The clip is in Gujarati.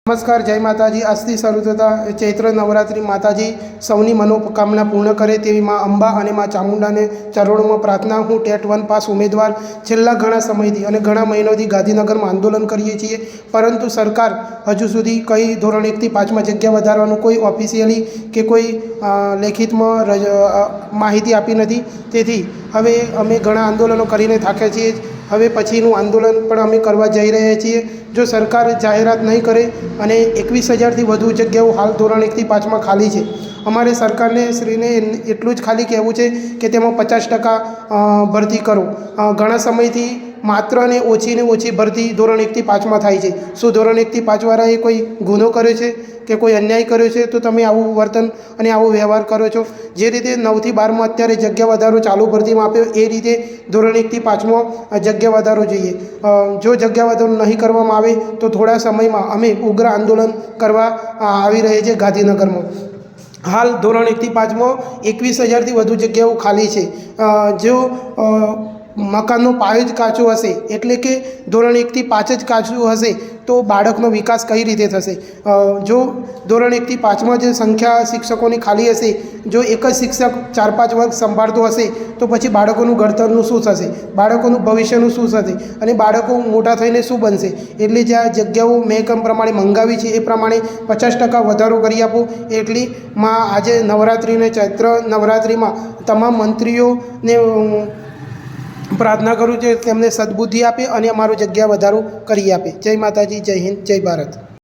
नमस्कार, जय माताजी। આજથી શરૂ થતા ચૈત્ર નવરાત્રિ માતાજી સૌની મનોકામના પૂર્ણ કરે તેવી માં અંબા અને માં ચામુંડાને ચરણોમાં પ્રાર્થના। હું ટેટ 1 પાસ ઉમેદવાર છેલ્લા ઘણા સમયથી અને ઘણા મહિનોથી ગાંધીનગરમાં આંદોલન કરીએ છીએ, પરંતુ સરકાર હજુ સુધી કઈ ધોરણ 1 થી 5માં જગ્યા વધારવાનું કોઈ ઓફિશિયલી કે કોઈ લેખિતમાં માહિતી આપી નથી। તેથી હવે અમે ઘણા આંદોલનો કરીને થાક્યા છીએ। હવે પછીનું આંદોલન પણ અમે કરવા જઈ રહ્યા છીએ। જો સરકાર જાહેરાત નહીં કરે અને 21,000થી વધુ જગ્યાઓ હાલ ધોરણ 1 થી 5માં ખાલી છે, અમારે સરકારને શ્રીને એટલું જ ખાલી કહેવું છે કે તેમાં 50% ભરતી કરો। ઘણા સમયથી માત્ર ને ઓછી ભરતી ધોરણ 1 થી 5માં થાય છે। શું ધોરણ 1 થી 5 વાળાએ કોઈ ગુનો કર્યો છે કે કોઈ અન્યાય કર્યો છે તો તમે આવું વર્તન અને આવો વ્યવહાર કરો છો? જે રીતે 9 થી 12માં અત્યારે જગ્યા વધારો ચાલુ ભરતીમાં આપ્યો, એ રીતે ધોરણ 1 થી 5માં જગ્યા વધારો જોઈએ। જો જગ્યા વધારો નહીં કરવામાં આવે તો થોડા સમયમાં અમે ઉગ્ર આંદોલન કરવા આવી રહ્યા છીએ ગાંધીનગરમાં। હાલ ધોરણ 1 થી 5માં 21,000થી વધુ જગ્યાઓ ખાલી છે। જો મકાનનો પાયો જ કાચો હશે, એટલે કે ધોરણ 1 થી 5 જ કાચું હશે, તો બાળકનો વિકાસ કઈ રીતે થશે? જો ધોરણ 1 થી 5માં જે સંખ્યા શિક્ષકોની ખાલી હશે, જો એક જ શિક્ષક 4-5 વર્ગ સંભાળતો હશે, તો પછી બાળકોનું ઘડતરનું શું થશે? બાળકોનું ભવિષ્યનું શું થશે? અને બાળકો મોટા થઈને શું બનશે? એટલે જે આ જગ્યાઓ મહેકમ પ્રમાણે મંગાવી છે એ પ્રમાણે 50% વધારો કરી આપો। એટલી માં આજે નવરાત્રિને ચૈત્ર નવરાત્રિમાં તમામ મંત્રીઓને પ્રાર્થના કરું છું, તેમને સદબુદ્ધિ આપે અને અમારો જગ્યા વધારો કરી આપે। જય માતાજી, જય હિન્દ, જય ભારત।